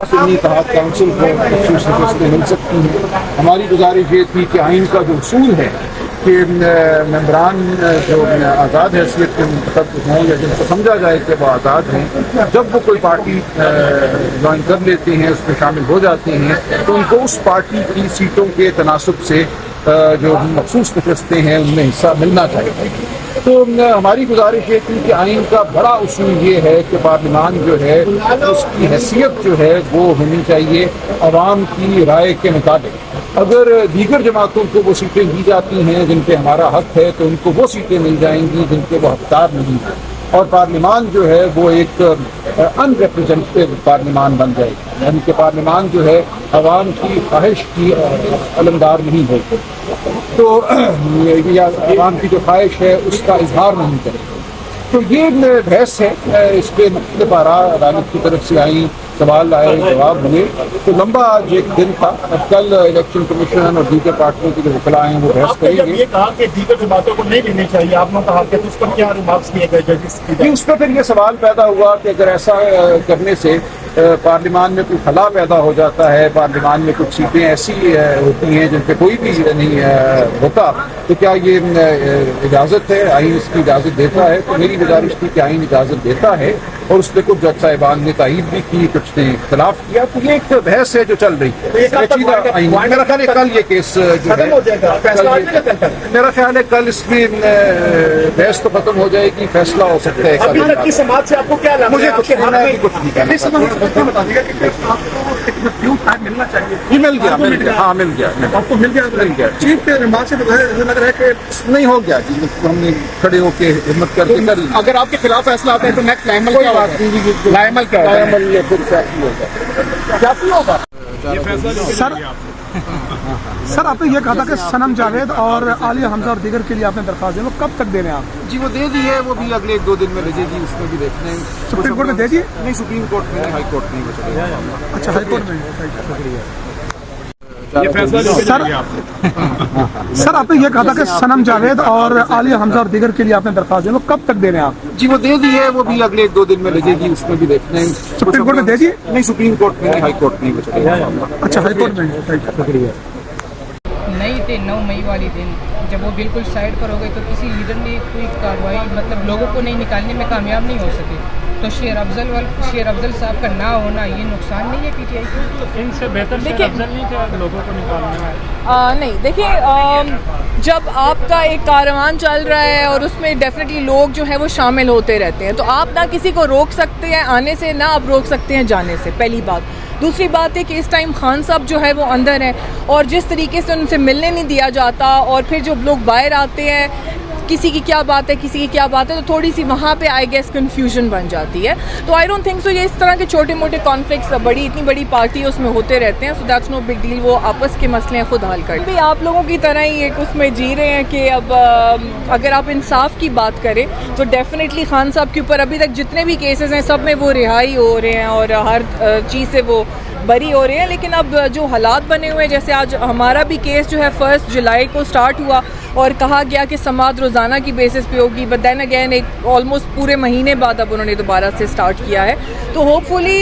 सुन्नी तहत काउंसिल को खसूस नशस्तें मिल सकती हैं। हमारी गुजारिश ये थी कि आइन का जो उसूल है कि मेम्बरान जो आज़ाद हैसियत के मुंतखब हों या जिनको समझा जाए कि वो आज़ाद हैं, जब वो कोई पार्टी ज्वाइन कर लेते हैं, उसमें शामिल हो जाते हैं, तो उनको उस पार्टी की सीटों के तनासुब से जो मखसूस नशस्तें हैं उनमें हिस्सा मिलना चाहिए। तो हमारी गुजारिश ये थी कि आइन का बड़ा उसूल ये है कि पार्लियामान जो है उसकी हैसियत जो है वो होनी चाहिए अवाम की राय के मुताबिक। अगर दीगर जमातों को वो सीटें दी जाती हैं जिन पे हमारा हक है, तो उनको वो सीटें मिल जाएंगी जिन पे वो हकदार नहीं है, और पार्लियामान जो है वो एक अनरिप्रेजेंटेटिव पार्लियामान बन जाएगी, यानी कि पार्लियामान जो है अवाम की ख्वाहिश की अलमदार नहीं होगी, तो या अवाम की जो ख्वाहिश है उसका इजहार नहीं करेगा। तो ये बहस है, इस पर मुख्तलिफ आरा अदालत की तरफ से आई, सवाल आए, जवाब हुए, तो लंबा आज एक दिन था। अब कल इलेक्शन कमीशन और दीगर पार्टियों के जो वकला हैं वो बहस करेंगे। ये कहा कि दीगर जमातों को नहीं लेनी चाहिए, आपने कहा कि तो उस पर क्या रिमार्क्स किए गए जजिस की? उस पर फिर ये सवाल पैदा हुआ कि अगर ऐसा करने से पार्लियामान में कोई खला पैदा हो जाता है, पार्लियामान में कुछ सीटें ऐसी होती हैं जिन पे कोई भी नहीं होता, तो क्या ये इजाज़त है, आइन इसकी इजाज़त देता है? तो मेरी गुजारिश थी कि आइन इजाज़त देता है, और उस पर कुछ जज साहिबान ने तायीद भी की, कुछ ने इख्तलाफ किया। तो ये एक बहस है जो चल रही है। मेरा ख्याल है कल ये केस जो है, मेरा ख्याल है कल इसमें बहस तो खत्म हो जाएगी, फैसला हो सकता है। अभी तक की समाज से आपको क्या लगा? मुझे कुछ कहना है, कुछ नहीं कहना। मिलना चाहिए। ये मिल गया, हाँ मिल गया, आपको मिल गया। चीफ के रिमार्क से लग रहा है कि नहीं हो गया, हमने खड़े होके हिम्मत करके कर ली। अगर आपके खिलाफ फैसला आता है तो नेक्स्ट लाइमल क्या होगा? लाइमल क्या होगा? सर आपने ये कहा था कि सनम जावेद और आलिया हमजा और दीगर के लिए आपने दरख्वास्त दी, वो कब तक दे रहे हैं आप? जी वो दे दी है, वो भी अगले 1-2 दिन में भेजेगी, उसमें भी देखते हैं। सुप्रीम कोर्ट में दे दी? नहीं, सुप्रीम कोर्ट में नहीं, हाई कोर्ट में बचा। अच्छा, हाई कोर्ट में। सर आपने ये कहा था कि सनम जावेद और आलिया हमजा और दीगर के लिए आपने दरख्वास्त दी, वो कब तक दे रहे हैं आप? जी वो दे दी है, वो भी अगले 1-2 दिन में भेजेगी, उसमें भी देखते हैं। सुप्रीम कोर्ट में दे दी? नहीं, सुप्रीम कोर्ट में नहीं, हाई कोर्ट में बचा। अच्छा, हाई कोर्ट में। नहीं थे 9 मई वाली दिन जब वो बिल्कुल साइड पर हो गए, तो किसी लीडर ने कोई कार्रवाई मतलब लोगों को नहीं निकालने में कामयाब नहीं हो सके, तो शेर अफजल साहब का ना होना ये नुकसान नहीं है पीटीआई को? इनसे बेहतर शेर अफजल नहीं थे लोगों को निकालने में। नहीं देखिए, जब आपका एक कारवान चल रहा है और उसमें डेफिनेटली लोग जो है वो शामिल होते रहते हैं, तो आप ना किसी को रोक सकते हैं आने से, ना आप रोक सकते हैं जाने से, पहली बात। दूसरी बात है कि इस टाइम खान साहब जो है वो अंदर हैं, और जिस तरीके से उनसे मिलने नहीं दिया जाता, और फिर जो लोग बाहर आते हैं, किसी की क्या बात है, किसी की क्या बात है, तो थोड़ी सी वहाँ पे आई गेस कन्फ्यूजन बन जाती है। तो आई डोंट थिंक सो ये इस तरह के छोटे मोटे कॉन्फ्लिक्ट्स इतनी बड़ी पार्टी है उसमें होते रहते हैं, so that's no big deal, वो आपस के मसले खुद हल कर भी आप लोगों की तरह ही एक उसमें जी रहे हैं कि अब अगर आप इंसाफ की बात करें तो डेफिनेटली खान साहब के ऊपर अभी तक जितने भी केसेस हैं सब में वो रिहाई हो रहे हैं और हर चीज़ से वो बरी हो रहे हैं। लेकिन अब जो हालात बने हुए हैं, जैसे आज हमारा भी केस जो है 1 जुलाई को स्टार्ट हुआ और कहा गया कि समाअत रोज़ाना की बेसिस पे होगी, बट देन अगेन एक ऑलमोस्ट पूरे महीने बाद अब उन्होंने दोबारा से स्टार्ट किया है। तो होपफुली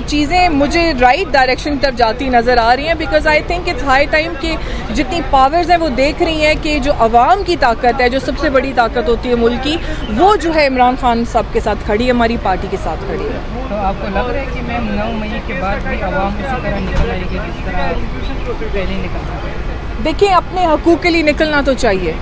चीज़ें मुझे राइट डायरेक्शन की तरफ जाती नज़र आ रही हैं, because I think it's high time कि जितनी पावर्स हैं वो देख रही हैं कि जो अवाम की ताकत है, जो सबसे बड़ी ताकत होती है मुल्क की, वो जो है इमरान खान साहब के साथ खड़ी है, हमारी पार्टी के साथ खड़ी है। तो आपको लग रहा है कि मैम 9 मई के बाद भी आवाम उसी तरह निकल आएगी जिस तरह पहले निकलना? देखिए, अपने हकूक़ के लिए निकलना तो चाहिए,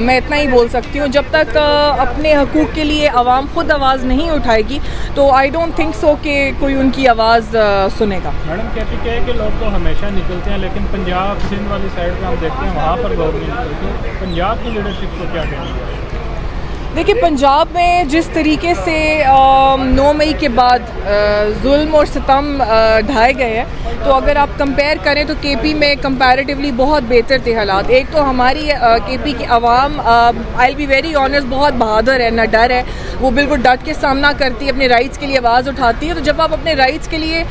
मैं इतना ही बोल सकती हूँ। जब तक अपने हकूक़ के लिए आवाम खुद आवाज़ नहीं उठाएगी तो आई डोंट थिंक सो कि कोई उनकी आवाज़ सुनेगा। मैडम कहती है कि लोग तो हमेशा निकलते हैं, लेकिन पंजाब सिंध वाली साइड पे हम देखते हैं वहाँ पर लोग नहीं निकलते। पंजाब की लीडरशिप को क्या कहना है? देखिए, पंजाब में जिस तरीके से 9 मई के बाद जुल्म और सितम ढाए गए हैं, तो अगर आप कंपेयर करें तो केपी में कंपैरेटिवली बहुत बेहतर थे हालात। एक तो हमारी केपी की आवाम, I will be very honest, बहुत बहादुर है, ना डर है, वो बिल्कुल डट के सामना करती है, अपने राइट्स के लिए आवाज़ उठाती है। तो जब आप अपने राइट्स के लिए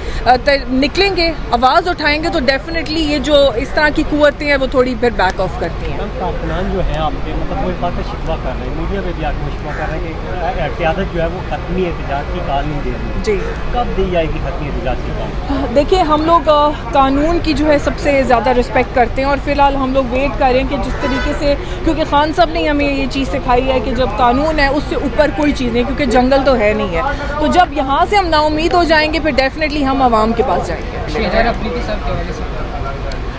निकलेंगे, आवाज़ उठाएंगे, तो डेफिनेटली ये जो इस तरह की कुव्वतें हैं वो थोड़ी फिर बैक ऑफ करती हैं। कारकुनान जो है आपके मतलब वो इस बात पर शिकवा कर रहे हैं, मीडिया पे भी मुश्किल कर रहे हैं कि क़यादत जो है वो खत्मी एहतजाज की कॉल नहीं दे रही, जी कब दी जाएगी खत्मी एहतजाज की कॉल? देखिए, हम लोग कानून की जो है सबसे ज़्यादा रिस्पेक्ट करते हैं और फ़िलहाल हम लोग वेट कर रहे हैं कि जिस तरीके से, क्योंकि खान साहब ने हमें ये चीज़ सिखाई है कि जब कानून है उससे ऊपर कोई चीज़ नहीं, क्योंकि जंगल तो है नहीं है। तो जब यहाँ से हम नाउमीद हो जाएंगे फिर डेफिनेटली हम आवाम के पास जाएंगे। शेर अफरीदी साहब के हवाले से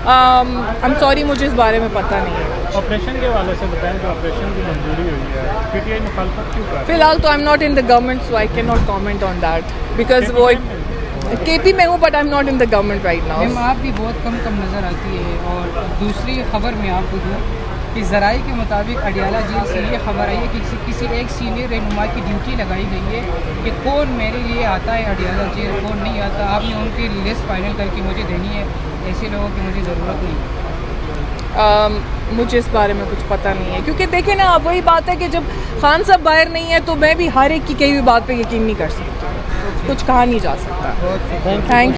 आई एम सॉरी, मुझे इस बारे में पता नहीं है। ऑपरेशन के हवाले से बताएं कि ऑपरेशन की मंजूरी हुई है, पीटीआई मुखालफत क्यों कर रही है? फिलहाल तो I am not in the government, so I can not comment on that because वो केपी में हूँ but I am not in the government right now. Ma'am आप भी बहुत कम नज़र आती है। और दूसरी खबर मैं आपको दूँ कि ज़राए के मुताबिक अडियाला जेल से ये खबर आई है कि किसी एक सीनियर रहनुमा की ड्यूटी लगाई गई है कि कौन मेरे लिए आता है अडियाला जेल, कौन नहीं आता। आपने उनकी लिस्ट फाइनल करके मुझे देनी है, ऐसे लोगों की मुझे ज़रूरत नहीं। मुझे इस बारे में कुछ पता नहीं है, क्योंकि देखें ना, अब वही बात है कि जब खान साहब बाहर नहीं है तो मैं भी हर एक की कही हुई बात पे यकीन नहीं कर सकती, कुछ कहा नहीं जा सकता। थैंक